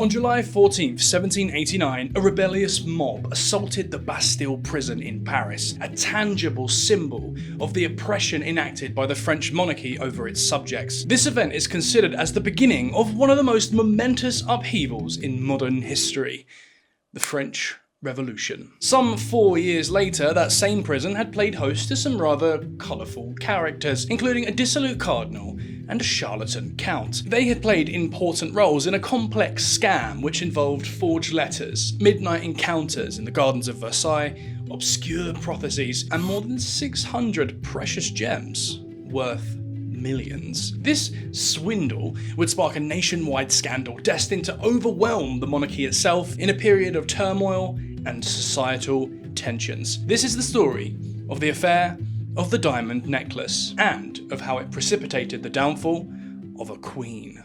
On July 14th, 1789, a rebellious mob assaulted the Bastille prison in Paris, a tangible symbol of the oppression enacted by the French monarchy over its subjects. This event is considered as the beginning of one of the most momentous upheavals in modern history, the French Revolution. Some 4 years later, that same prison had played host to some rather colourful characters, including a dissolute cardinal and a charlatan count. They had played important roles in a complex scam which involved forged letters, midnight encounters in the gardens of Versailles, obscure prophecies, and more than 600 precious gems worth millions. This swindle would spark a nationwide scandal destined to overwhelm the monarchy itself in a period of turmoil and societal tensions. This is the story of the affair of the diamond necklace and of how it precipitated the downfall of a queen.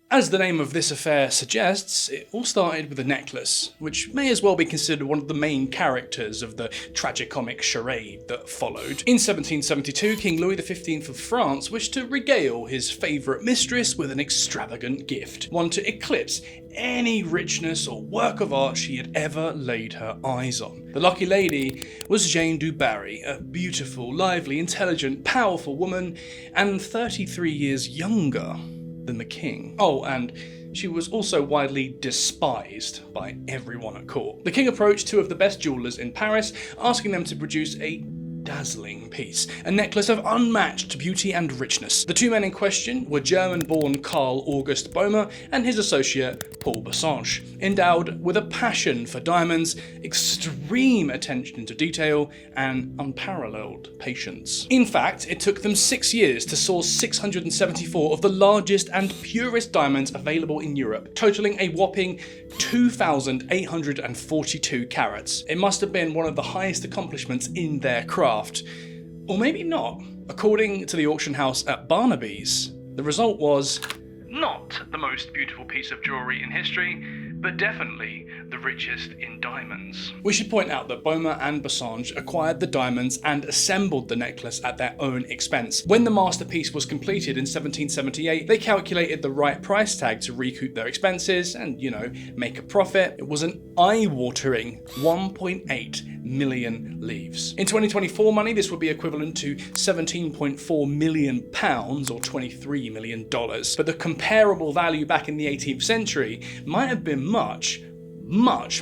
As the name of this affair suggests, it all started with a necklace, which may as well be considered one of the main characters of the tragicomic charade that followed. In 1772, King Louis XV of France wished to regale his favourite mistress with an extravagant gift, one to eclipse any richness or work of art she had ever laid her eyes on. The lucky lady was Jeanne du Barry, a beautiful, lively, intelligent, powerful woman, and 33 years younger than the king. Oh, and she was also widely despised by everyone at court. The king approached two of the best jewellers in Paris, asking them to produce a dazzling piece, a necklace of unmatched beauty and richness. The two men in question were German-born Karl August Boehmer and his associate Paul Bassange, endowed with a passion for diamonds, extreme attention to detail, and unparalleled patience. In fact, it took them 6 years to source 674 of the largest and purest diamonds available in Europe, totaling a whopping 2,842 carats. It must have been one of the highest accomplishments in their craft. Or maybe not. According to the auction house at Barnaby's, the result was not the most beautiful piece of jewellery in history, but definitely the richest in diamonds. We should point out that Boehmer and Bassange acquired the diamonds and assembled the necklace at their own expense. When the masterpiece was completed in 1778, they calculated the right price tag to recoup their expenses and, make a profit. It was an eye-watering 1.8 million livres. In 2024 money, this would be equivalent to £17.4 million or $23 million. But the comparable value back in the 18th century might have been much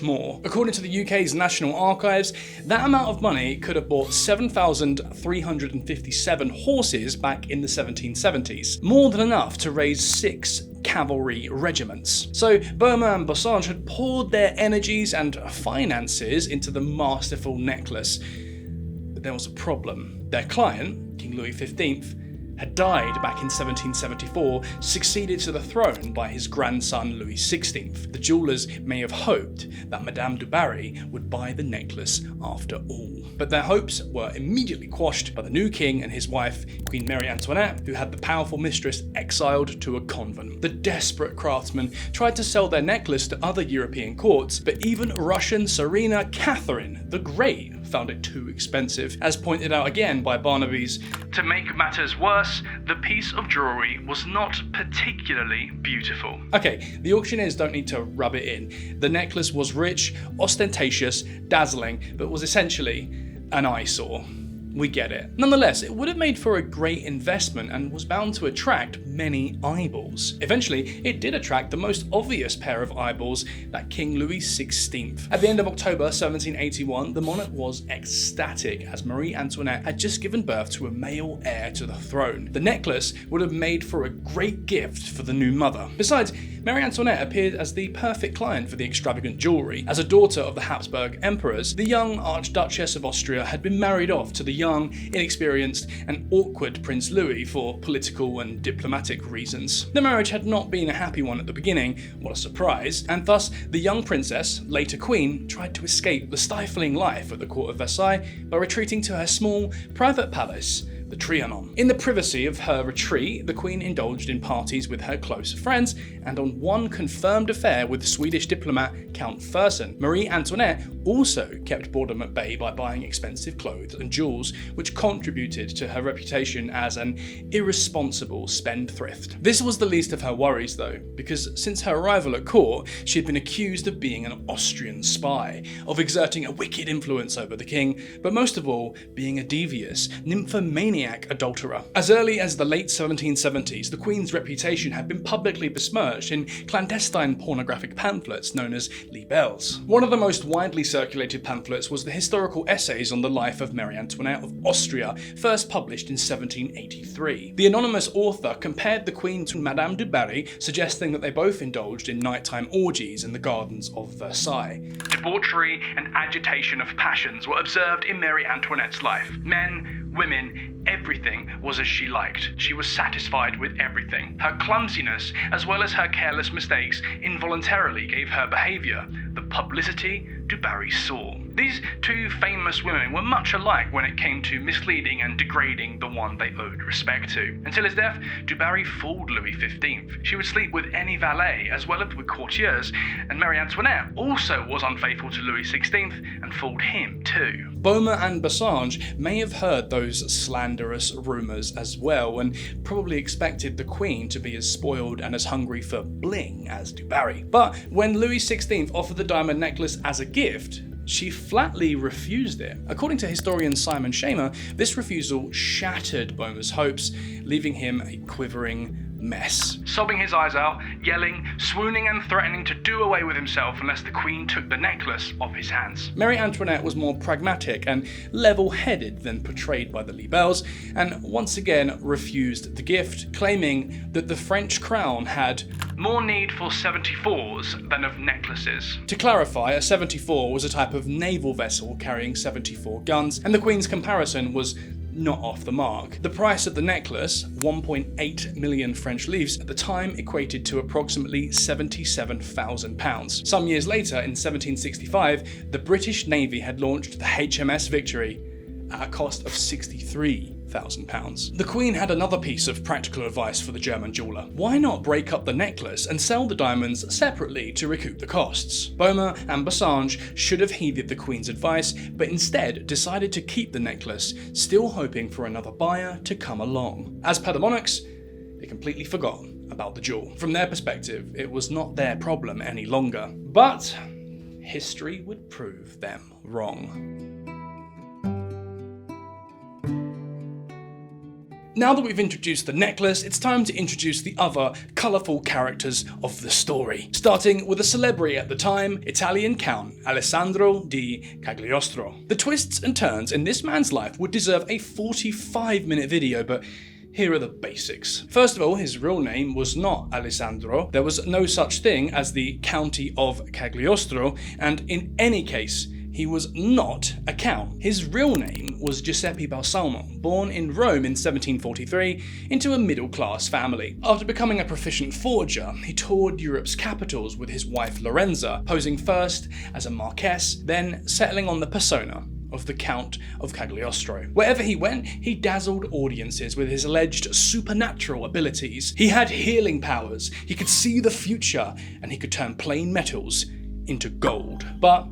more. According to the UK's National Archives, that amount of money could have bought 7,357 horses back in the 1770s, more than enough to raise 6 cavalry regiments. So Boehmer and Bassange had poured their energies and finances into the masterful necklace. But there was a problem. Their client, King Louis XV, had died back in 1774, succeeded to the throne by his grandson Louis XVI. The jewellers may have hoped that Madame du Barry would buy the necklace after all. But their hopes were immediately quashed by the new king and his wife, Queen Marie Antoinette, who had the powerful mistress exiled to a convent. The desperate craftsmen tried to sell their necklace to other European courts, but even Russian Tsarina Catherine the Great found it too expensive. As pointed out again by Barnaby's, to make matters worse, the piece of jewellery was not particularly beautiful. Okay, the auctioneers don't need to rub it in. The necklace was rich, ostentatious, dazzling, but was essentially an eyesore. We get it. Nonetheless, it would have made for a great investment and was bound to attract many eyeballs. Eventually, it did attract the most obvious pair of eyeballs, that King Louis XVI. At the end of October 1781, the monarch was ecstatic as Marie Antoinette had just given birth to a male heir to the throne. The necklace would have made for a great gift for the new mother. Besides, Marie Antoinette appeared as the perfect client for the extravagant jewellery. As a daughter of the Habsburg emperors, the young Archduchess of Austria had been married off to the young, inexperienced, and awkward Prince Louis for political and diplomatic reasons. The marriage had not been a happy one at the beginning, what a surprise, and thus the young princess, later queen, tried to escape the stifling life at the court of Versailles by retreating to her small, private palace the Trianon. In the privacy of her retreat, the Queen indulged in parties with her close friends, and on one confirmed affair with Swedish diplomat Count Fersen. Marie Antoinette also kept boredom at bay by buying expensive clothes and jewels, which contributed to her reputation as an irresponsible spendthrift. This was the least of her worries though, because since her arrival at court, she had been accused of being an Austrian spy, of exerting a wicked influence over the king, but most of all, being a devious, nymphomaniac adulterer. As early as the late 1770s, the Queen's reputation had been publicly besmirched in clandestine pornographic pamphlets known as libelles. One of the most widely circulated pamphlets was the historical essays on the life of Marie Antoinette of Austria, first published in 1783. The anonymous author compared the Queen to Madame du Barry, suggesting that they both indulged in nighttime orgies in the gardens of Versailles. Debauchery and agitation of passions were observed in Marie Antoinette's life. Men, women, everything was as she liked. She was satisfied with everything. Her clumsiness, as well as her careless mistakes, involuntarily gave her behaviour the publicity du Barry saw. These two famous women were much alike when it came to misleading and degrading the one they owed respect to. Until his death, du Barry fooled Louis XV. She would sleep with any valet, as well as with courtiers, and Marie Antoinette also was unfaithful to Louis XVI and fooled him too. Beaumont and Bassange may have heard those slanderous rumours as well, and probably expected the Queen to be as spoiled and as hungry for bling as du Barry. But when Louis XVI offered the diamond necklace as a gift, she flatly refused it. According to historian Simon Shamer, this refusal shattered Beaumont's hopes, leaving him a quivering mess. Sobbing his eyes out, yelling, swooning and threatening to do away with himself unless the Queen took the necklace off his hands. Marie Antoinette was more pragmatic and level-headed than portrayed by the libelles, and once again refused the gift, claiming that the French crown had more need for 74s than of necklaces. To clarify, a 74 was a type of naval vessel carrying 74 guns, and the Queen's comparison was not off the mark. The price of the necklace, 1.8 million French livres, at the time equated to approximately £77,000. Some years later, in 1765, the British Navy had launched the HMS Victory at a cost of £63,000. The Queen had another piece of practical advice for the German jeweller. Why not break up the necklace and sell the diamonds separately to recoup the costs? Beaumont and Bassange should have heeded the Queen's advice, but instead decided to keep the necklace, still hoping for another buyer to come along. As per the monarchs, they completely forgot about the jewel. From their perspective, it was not their problem any longer. But history would prove them wrong. Now that we've introduced the necklace, it's time to introduce the other colourful characters of the story. Starting with a celebrity at the time, Italian Count Alessandro di Cagliostro. The twists and turns in this man's life would deserve a 45-minute video, but here are the basics. First of all, his real name was not Alessandro. There was no such thing as the County of Cagliostro, and in any case, he was not a count. His real name was Giuseppe Balsamo, born in Rome in 1743 into a middle-class family. After becoming a proficient forger, he toured Europe's capitals with his wife Lorenza, posing first as a marquess, then settling on the persona of the Count of Cagliostro. Wherever he went, he dazzled audiences with his alleged supernatural abilities. He had healing powers, he could see the future, and he could turn plain metals into gold. But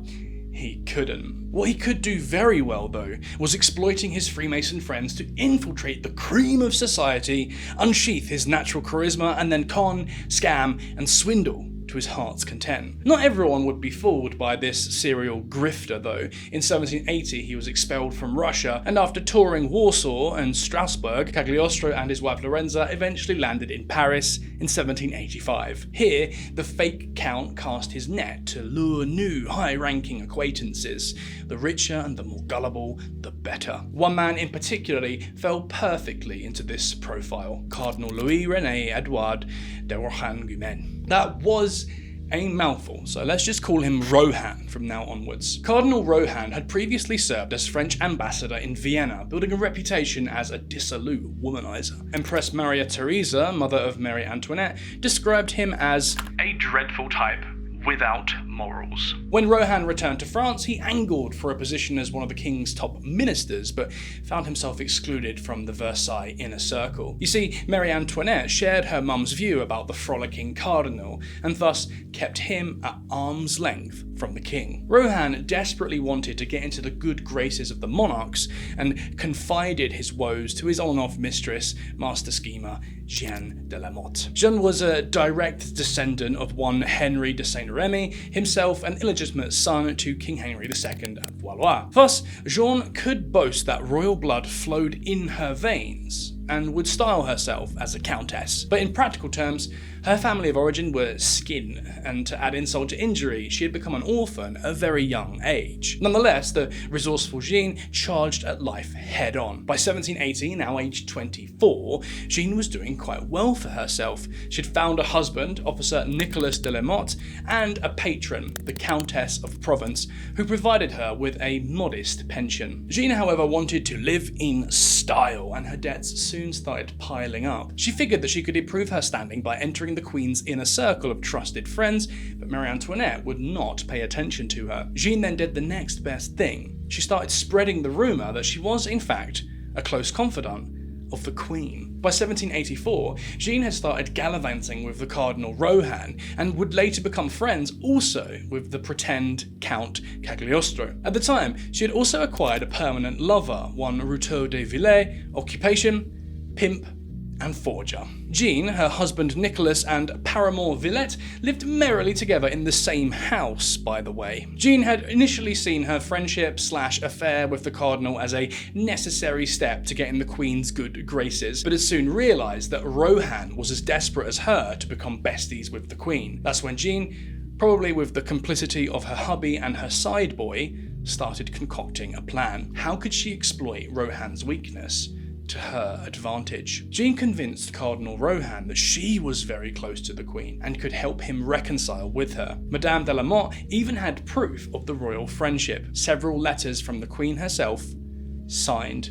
he couldn't. What he could do very well, though, was exploiting his Freemason friends to infiltrate the cream of society, unsheath his natural charisma, and then con, scam, and swindle to his heart's content. Not everyone would be fooled by this serial grifter, though. In 1780, he was expelled from Russia, and after touring Warsaw and Strasbourg, Cagliostro and his wife Lorenza eventually landed in Paris in 1785. Here, the fake count cast his net to lure new, high-ranking acquaintances. The richer and the more gullible, the better. One man in particular fell perfectly into this profile, Cardinal Louis-René Edouard de Rohan-Guimen. That was a mouthful, so let's just call him Rohan from now onwards. Cardinal Rohan had previously served as French ambassador in Vienna, building a reputation as a dissolute womanizer. Empress Maria Theresa, mother of Marie Antoinette, described him as a dreadful type, without morals. When Rohan returned to France, he angled for a position as one of the king's top ministers, but found himself excluded from the Versailles inner circle. You see, Marie Antoinette shared her mum's view about the frolicking cardinal, and thus kept him at arm's length from the king. Rohan desperately wanted to get into the good graces of the monarchs, and confided his woes to his on-off mistress, master schemer, Jeanne de la Motte. Jeanne was a direct descendant of one Henry de Saint-Remy, himself an illegitimate son to King Henry II of Valois. Thus, Jeanne could boast that royal blood flowed in her veins, and would style herself as a countess. But in practical terms, her family of origin were skin, and to add insult to injury, she had become an orphan at a very young age. Nonetheless, the resourceful Jeanne charged at life head on. By 1780, now aged 24, Jeanne was doing quite well for herself. She'd found a husband, Officer Nicolas de la Motte, and a patron, the Countess of Provence, who provided her with a modest pension. Jeanne, however, wanted to live in style, and her debts soon started piling up. She figured that she could improve her standing by entering the Queen's inner circle of trusted friends, but Marie Antoinette would not pay attention to her. Jeanne then did the next best thing. She started spreading the rumour that she was, in fact, a close confidant of the Queen. By 1784, Jeanne had started gallivanting with the Cardinal Rohan, and would later become friends also with the pretend Count Cagliostro. At the time, she had also acquired a permanent lover, one Routeau de Villers, occupation, pimp, and forger. Jeanne, her husband Nicolas, and paramour Villette lived merrily together in the same house, by the way. Jeanne had initially seen her friendship/affair with the cardinal as a necessary step to get in the Queen's good graces, but had soon realised that Rohan was as desperate as her to become besties with the Queen. That's when Jeanne, probably with the complicity of her hubby and her side boy, started concocting a plan. How could she exploit Rohan's weakness to her advantage? Jeanne convinced Cardinal Rohan that she was very close to the Queen and could help him reconcile with her. Madame de la Motte even had proof of the royal friendship, several letters from the Queen herself, signed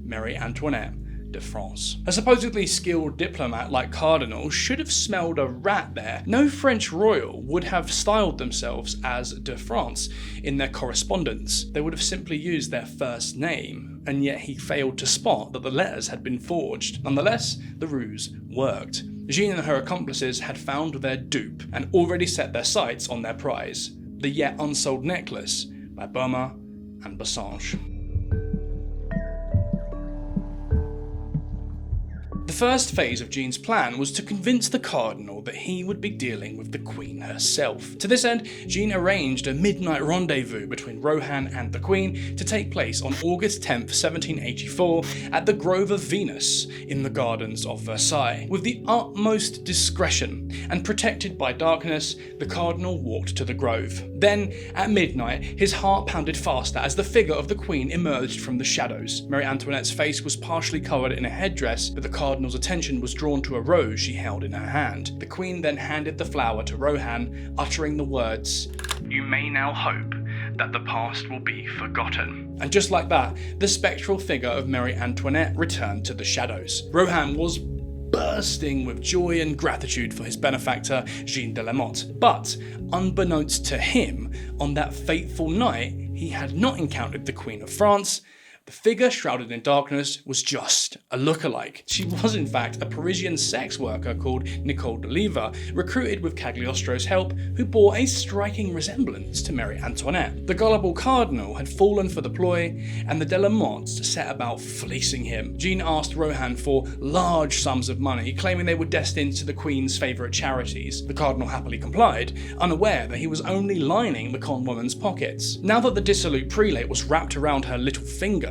Marie Antoinette de France. A supposedly skilled diplomat like Cardinal should have smelled a rat there. No French royal would have styled themselves as de France in their correspondence. They would have simply used their first name, and yet he failed to spot that the letters had been forged. Nonetheless, the ruse worked. Jeanne and her accomplices had found their dupe and already set their sights on their prize, the yet unsold necklace by Boehmer and Bassange. The first phase of Jeanne's plan was to convince the Cardinal that he would be dealing with the Queen herself. To this end, Jeanne arranged a midnight rendezvous between Rohan and the Queen to take place on August 10th, 1784, at the Grove of Venus in the gardens of Versailles. With the utmost discretion and protected by darkness, the Cardinal walked to the grove. Then, at midnight, his heart pounded faster as the figure of the Queen emerged from the shadows. Marie Antoinette's face was partially covered in a headdress, but the Cardinal's attention was drawn to a rose she held in her hand. The Queen then handed the flower to Rohan, uttering the words, "You may now hope that the past will be forgotten." And just like that, the spectral figure of Marie Antoinette returned to the shadows. Rohan was bursting with joy and gratitude for his benefactor, Jeanne de la Motte. But, unbeknownst to him, on that fateful night, he had not encountered the Queen of France. The figure shrouded in darkness was just a lookalike. She was in fact a Parisian sex worker called Nicole de Liva, recruited with Cagliostro's help, who bore a striking resemblance to Marie Antoinette. The gullible Cardinal had fallen for the ploy, and the de la Mottes set about fleecing him. Jeanne asked Rohan for large sums of money, claiming they were destined to the Queen's favourite charities. The Cardinal happily complied, unaware that he was only lining the con woman's pockets. Now that the dissolute prelate was wrapped around her little finger,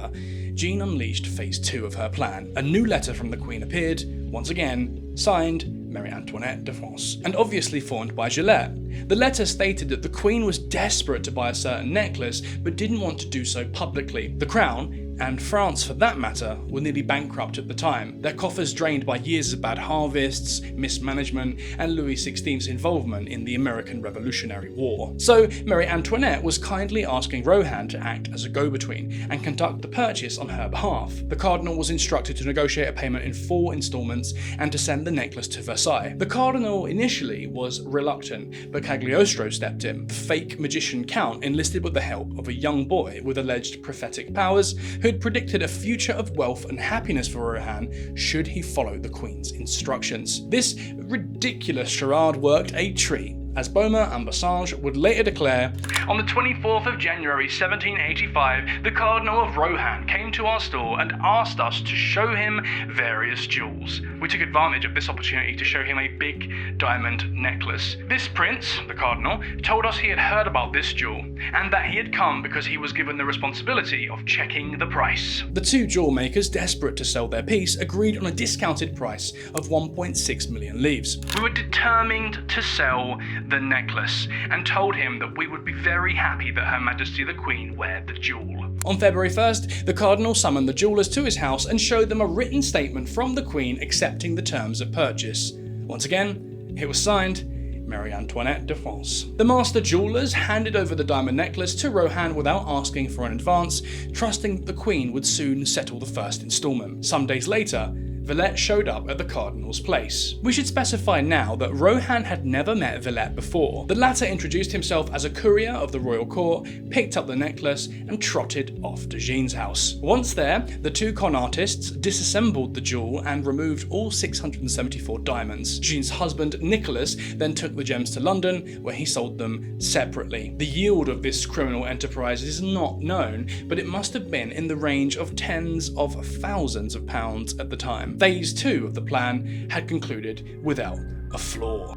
Jeanne unleashed phase 2 of her plan. A new letter from the Queen appeared, once again, signed Marie Antoinette de France, and obviously formed by Gillette. The letter stated that the Queen was desperate to buy a certain necklace, but didn't want to do so publicly. The Crown, and France for that matter, were nearly bankrupt at the time, their coffers drained by years of bad harvests, mismanagement, and Louis XVI's involvement in the American Revolutionary War. So Marie Antoinette was kindly asking Rohan to act as a go-between and conduct the purchase on her behalf. The cardinal was instructed to negotiate a payment in 4 installments and to send the necklace to Versailles. The cardinal initially was reluctant, but Cagliostro stepped in. The fake magician count enlisted with the help of a young boy with alleged prophetic powers who had predicted a future of wealth and happiness for Rohan should he follow the Queen's instructions. This ridiculous charade worked a treat, as Beaumont and Bassange would later declare, "On the 24th of January 1785, the Cardinal of Rohan came to our store and asked us to show him various jewels. We took advantage of this opportunity to show him a big diamond necklace. This prince, the Cardinal, told us he had heard about this jewel, and that he had come because he was given the responsibility of checking the price." The two jewel makers, desperate to sell their piece, agreed on a discounted price of 1.6 million livres. "We were determined to sell the necklace and told him that we would be very happy that Her Majesty the Queen wear the jewel." On February 1st, the Cardinal summoned the jewellers to his house and showed them a written statement from the Queen accepting the terms of purchase. Once again, it was signed Marie Antoinette de France. The master jewellers handed over the diamond necklace to Rohan without asking for an advance, trusting that the Queen would soon settle the first instalment. Some days later, Villette showed up at the Cardinal's place. We should specify now that Rohan had never met Villette before. The latter introduced himself as a courier of the royal court, picked up the necklace, and trotted off to Jean's house. Once there, the two con artists disassembled the jewel and removed all 674 diamonds. Jean's husband, Nicholas, then took the gems to London, where he sold them separately. The yield of this criminal enterprise is not known, but it must have been in the range of tens of thousands of pounds at the time. Phase 2 of the plan had concluded without a flaw.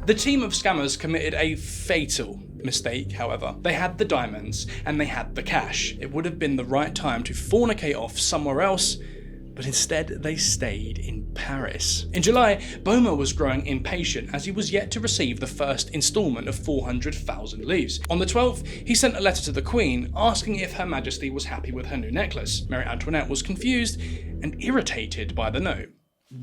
The team of scammers committed a fatal mistake, however. They had the diamonds and they had the cash. It would have been the right time to fornicate off somewhere else, but instead they stayed in Paris. In July, Beaumont was growing impatient as he was yet to receive the first instalment of 400,000 livres. On the 12th, he sent a letter to the Queen asking if Her Majesty was happy with her new necklace. Marie Antoinette was confused and irritated by the note.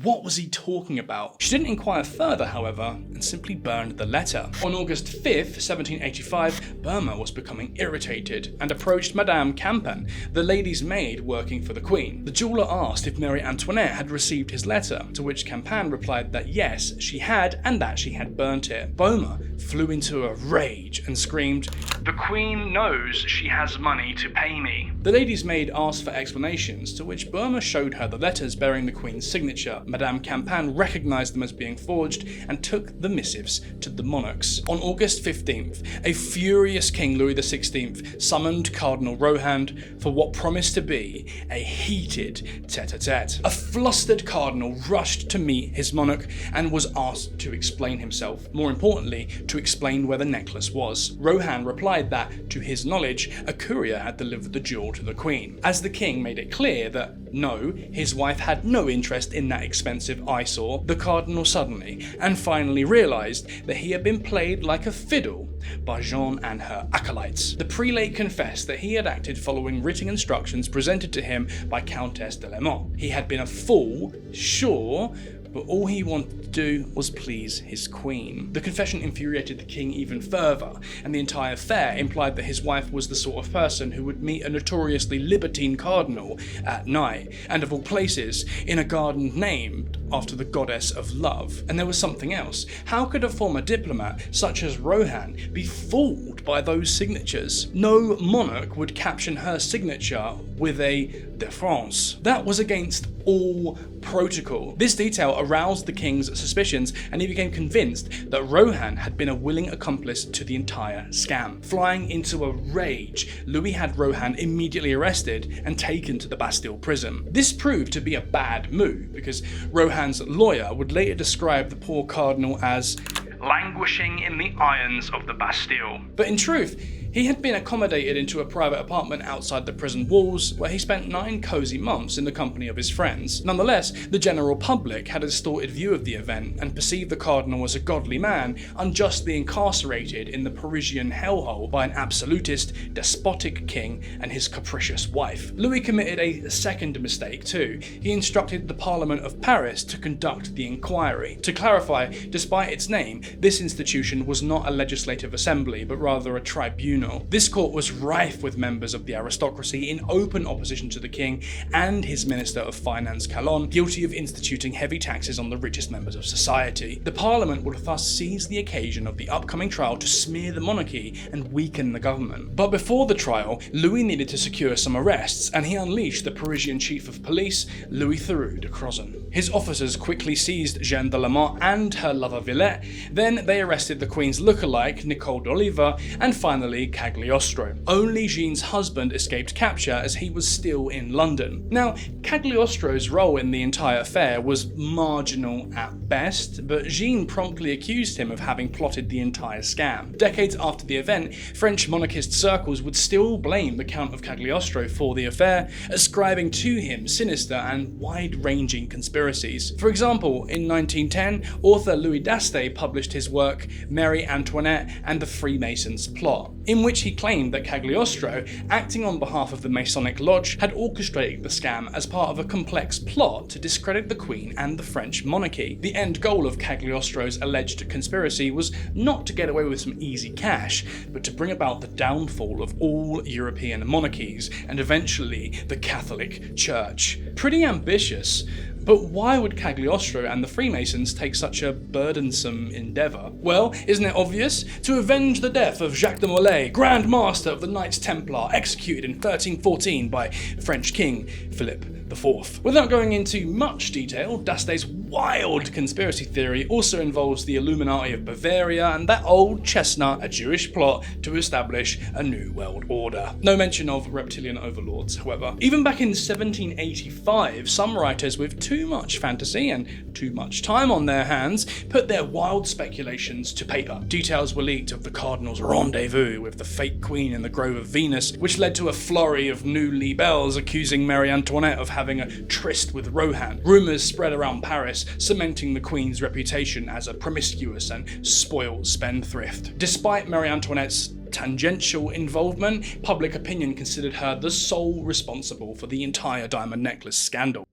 What was he talking about? She didn't inquire further, however, and simply burned the letter. On August 5th, 1785, Beaumont was becoming irritated and approached Madame Campan, the lady's maid working for the Queen. The jeweller asked if Marie Antoinette had received his letter, to which Campan replied that yes, she had, and that she had burnt it. Beaumont flew into a rage and screamed, "The Queen knows she has money to pay me." The lady's maid asked for explanations, to which Beaumont showed her the letters bearing the Queen's signature. Madame Campan recognised them as being forged and took the missives to the monarchs. On August 15th, a furious King Louis XVI summoned Cardinal Rohan for what promised to be a heated tete-a-tete. A flustered cardinal rushed to meet his monarch and was asked to explain himself. More importantly, to explain where the necklace was. Rohan replied that, to his knowledge, a courier had delivered the jewel to the Queen. As the king made it clear that no, his wife had no interest in that expensive eyesore, the cardinal suddenly and finally realised that he had been played like a fiddle by Jeanne and her acolytes. The prelate confessed that he had acted following written instructions presented to him by Countess de Lemont. He had been a fool, sure, but all he wanted to do was please his queen. The confession infuriated the king even further, and the entire affair implied that his wife was the sort of person who would meet a notoriously libertine cardinal at night, and of all places, in a garden named after the goddess of love. And there was something else. How could a former diplomat such as Rohan be fooled by those signatures? No monarch would caption her signature with a de France. That was against all protocol. This detail aroused the king's suspicions, and he became convinced that Rohan had been a willing accomplice to the entire scam. Flying into a rage, Louis had Rohan immediately arrested and taken to the Bastille prison. This proved to be a bad move, because Rohan's lawyer would later describe the poor cardinal as languishing in the irons of the Bastille. But in truth, He had been accommodated into a private apartment outside the prison walls, where he spent 9 cosy months in the company of his friends. Nonetheless, the general public had a distorted view of the event and perceived the cardinal as a godly man, unjustly incarcerated in the Parisian hellhole by an absolutist, despotic king and his capricious wife. Louis committed a second mistake too. He instructed the Parliament of Paris to conduct the inquiry. To clarify, despite its name, this institution was not a legislative assembly, but rather a tribunal. This court was rife with members of the aristocracy in open opposition to the king and his Minister of Finance Calonne, guilty of instituting heavy taxes on the richest members of society. The Parliament would thus seize the occasion of the upcoming trial to smear the monarchy and weaken the government. But before the trial, Louis needed to secure some arrests, and he unleashed the Parisian chief of police, Louis Theroux de Crozon. His officers quickly seized Jeanne de la Motte and her lover Villette, then they arrested the Queen's lookalike, Nicole d'Oliva, and finally Cagliostro. Only Jeanne's husband escaped capture as he was still in London. Now, Cagliostro's role in the entire affair was marginal at best, but Jeanne promptly accused him of having plotted the entire scam. Decades after the event, French monarchist circles would still blame the Count of Cagliostro for the affair, ascribing to him sinister and wide-ranging conspiracies. For example, in 1910, author Louis Daste published his work Marie Antoinette and the Freemasons' Plot, in which he claimed that Cagliostro, acting on behalf of the Masonic Lodge, had orchestrated the scam as part of a complex plot to discredit the Queen and the French monarchy. The end goal of Cagliostro's alleged conspiracy was not to get away with some easy cash, but to bring about the downfall of all European monarchies and eventually the Catholic Church. Pretty ambitious. But why would Cagliostro and the Freemasons take such a burdensome endeavour? Well, isn't it obvious? To avenge the death of Jacques de Molay, Grand Master of the Knights Templar, executed in 1314 by French King Philip IV. Without going into much detail, Daste's wild conspiracy theory also involves the Illuminati of Bavaria and that old chestnut, a Jewish plot to establish a new world order. No mention of reptilian overlords, however. Even back in 1785, some writers with too much fantasy and too much time on their hands put their wild speculations to paper. Details were leaked of the cardinal's rendezvous with the fake queen in the Grove of Venus, which led to a flurry of new libelles accusing Marie Antoinette of having a tryst with Rohan. Rumours spread around Paris, cementing the Queen's reputation as a promiscuous and spoiled spendthrift. Despite Marie Antoinette's tangential involvement, public opinion considered her the sole responsible for the entire diamond necklace scandal.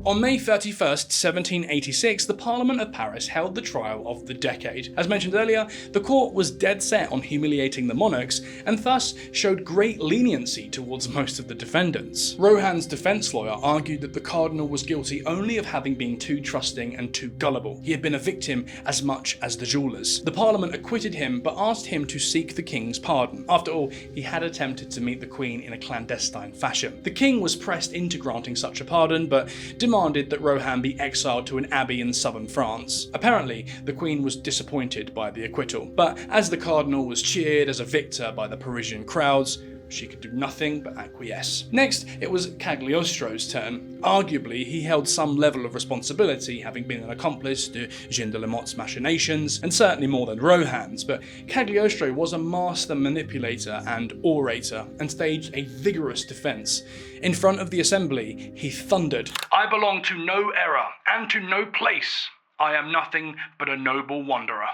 On May 31st, 1786, the Parliament of Paris held the trial of the decade. As mentioned earlier, the court was dead set on humiliating the monarchs, and thus showed great leniency towards most of the defendants. Rohan's defence lawyer argued that the cardinal was guilty only of having been too trusting and too gullible. He had been a victim as much as the jewellers. The Parliament acquitted him, but asked him to seek the king's pardon. After all, he had attempted to meet the Queen in a clandestine fashion. The king was pressed into granting such a pardon, but demanded that Rohan be exiled to an abbey in southern France. Apparently, the Queen was disappointed by the acquittal, but as the cardinal was cheered as a victor by the Parisian crowds, she could do nothing but acquiesce. Next, it was Cagliostro's turn. Arguably, he held some level of responsibility, having been an accomplice to Jeanne de la Motte's machinations, and certainly more than Rohan's, but Cagliostro was a master manipulator and orator, and staged a vigorous defence. In front of the assembly, he thundered, "I belong to no era, and to no place. I am nothing but a noble wanderer.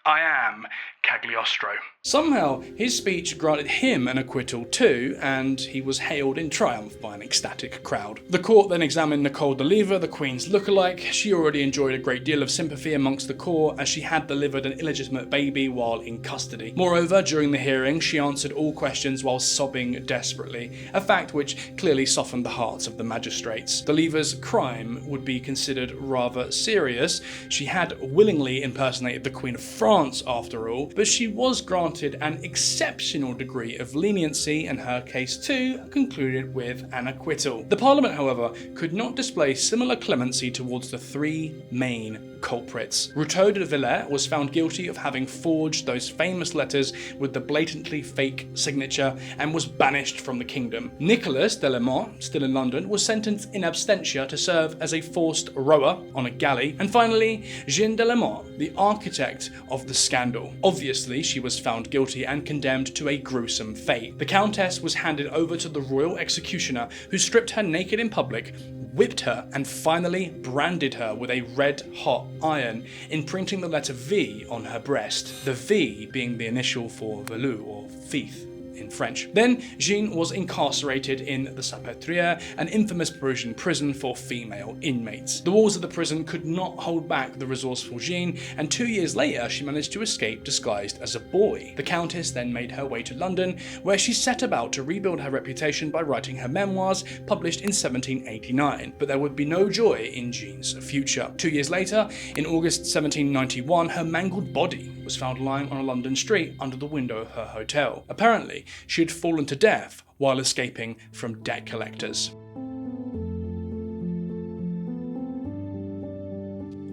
I am Cagliostro." Somehow, his speech granted him an acquittal too, and he was hailed in triumph by an ecstatic crowd. The court then examined Nicole d'Oliva, the Queen's lookalike. She already enjoyed a great deal of sympathy amongst the court, as she had delivered an illegitimate baby while in custody. Moreover, during the hearing, she answered all questions while sobbing desperately, a fact which clearly softened the hearts of the magistrates. D'Oliva's crime would be considered rather serious. She had willingly impersonated the Queen of France France after all, but she was granted an exceptional degree of leniency and her case too concluded with an acquittal. The Parliament, however, could not display similar clemency towards the three main culprits. Routot de Villers was found guilty of having forged those famous letters with the blatantly fake signature and was banished from the kingdom. Nicolas de la Motte, still in London, was sentenced in absentia to serve as a forced rower on a galley. And finally, Jeanne de la Motte, the architect of the scandal. Obviously, she was found guilty and condemned to a gruesome fate. The Countess was handed over to the royal executioner, who stripped her naked in public, whipped her, and finally branded her with a red-hot iron, imprinting the letter V on her breast, the V being the initial for velours or fief in French. Then Jeanne was incarcerated in the Salpêtrière, an infamous Parisian prison for female inmates. The walls of the prison could not hold back the resourceful Jeanne, and 2 years later she managed to escape disguised as a boy. The Countess then made her way to London, where she set about to rebuild her reputation by writing her memoirs, published in 1789. But there would be no joy in Jeanne's future. 2 years later, in August 1791, her mangled body was found lying on a London street under the window of her hotel. Apparently, she had fallen to death while escaping from debt collectors.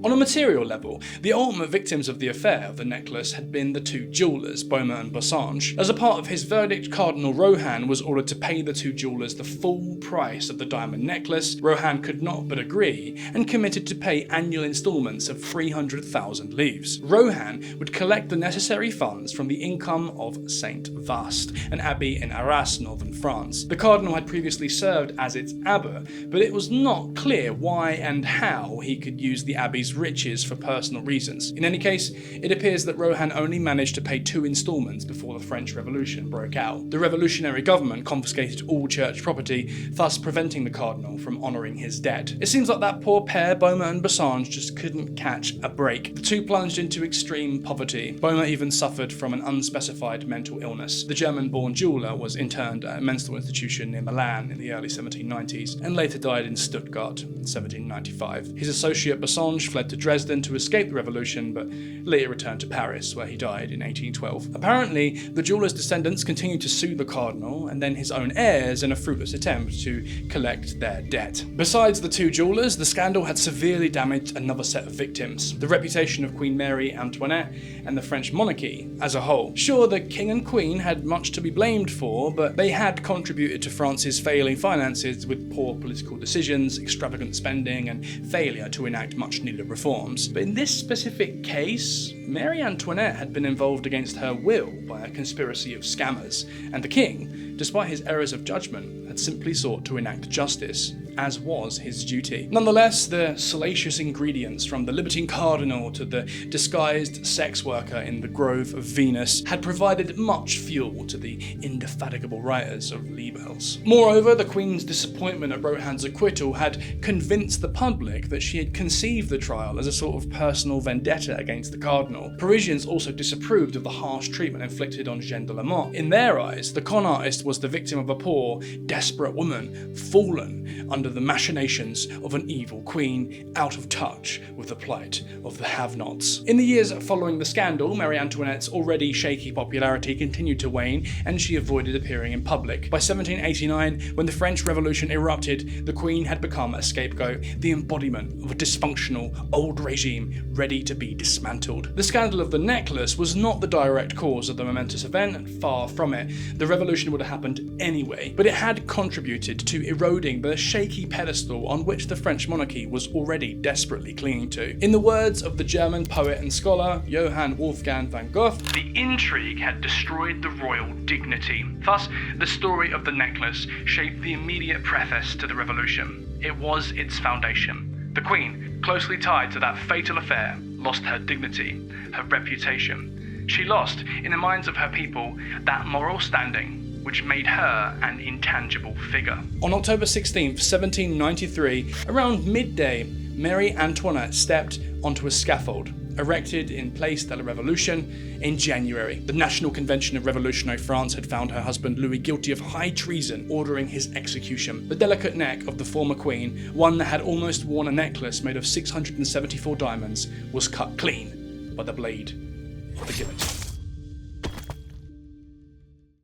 On a material level, the ultimate victims of the affair of the necklace had been the two jewellers, Beaumont and Boursange. As a part of his verdict, Cardinal Rohan was ordered to pay the two jewellers the full price of the diamond necklace. Rohan could not but agree, and committed to pay annual instalments of 300,000 livres. Rohan would collect the necessary funds from the income of Saint Vaast, an abbey in Arras, northern France. The cardinal had previously served as its abbot, but it was not clear why and how he could use the abbey's riches for personal reasons. In any case, it appears that Rohan only managed to pay 2 instalments before the French Revolution broke out. The revolutionary government confiscated all church property, thus preventing the cardinal from honouring his debt. It seems like that poor pair, Beaumont and Boursange, just couldn't catch a break. The two plunged into extreme poverty. Beaumont even suffered from an unspecified mental illness. The German-born jeweller was interned at a mental institution near Milan in the early 1790s, and later died in Stuttgart in 1795. His associate Boursange fled to Dresden to escape the revolution, but later returned to Paris, where he died in 1812. Apparently, the jeweller's descendants continued to sue the cardinal and then his own heirs in a fruitless attempt to collect their debt. Besides the two jewellers, the scandal had severely damaged another set of victims: the reputation of Queen Marie Antoinette and the French monarchy as a whole. Sure, the king and queen had much to be blamed for, but they had contributed to France's failing finances with poor political decisions, extravagant spending, and failure to enact much needed reforms. But in this specific case, Marie Antoinette had been involved against her will by a conspiracy of scammers, and the king, despite his errors of judgment, had simply sought to enact justice, as was his duty. Nonetheless, the salacious ingredients, from the libertine cardinal to the disguised sex worker in the Grove of Venus, had provided much fuel to the indefatigable writers of libels. Moreover, the Queen's disappointment at Rohan's acquittal had convinced the public that she had conceived the trial as a sort of personal vendetta against the cardinal. Parisians also disapproved of the harsh treatment inflicted on Jeanne de la Motte. In their eyes, the con artist was the victim of a poor, desperate woman, fallen under the machinations of an evil queen, out of touch with the plight of the have-nots. In the years following the scandal, Marie Antoinette's already shaky popularity continued to wane, and she avoided appearing in public. By 1789, when the French Revolution erupted, the Queen had become a scapegoat, the embodiment of a dysfunctional old regime ready to be dismantled. The scandal of the necklace was not the direct cause of the momentous event, and far from it. The revolution would have happened anyway, but it had contributed to eroding the shaky pedestal on which the French monarchy was already desperately clinging to. In the words of the German poet and scholar Johann Wolfgang van Goethe, the intrigue had destroyed the royal dignity. Thus, the story of the necklace shaped the immediate preface to the revolution. It was its foundation. The Queen, closely tied to that fatal affair, lost her dignity, her reputation. She lost, in the minds of her people, that moral standing which made her an intangible figure. On October 16th, 1793, around midday, Marie Antoinette stepped onto a scaffold, erected in Place de la Révolution in January. The National Convention of Revolutionary France had found her husband Louis guilty of high treason, ordering his execution. The delicate neck of the former queen, one that had almost worn a necklace made of 674 diamonds, was cut clean by the blade or the guillotine.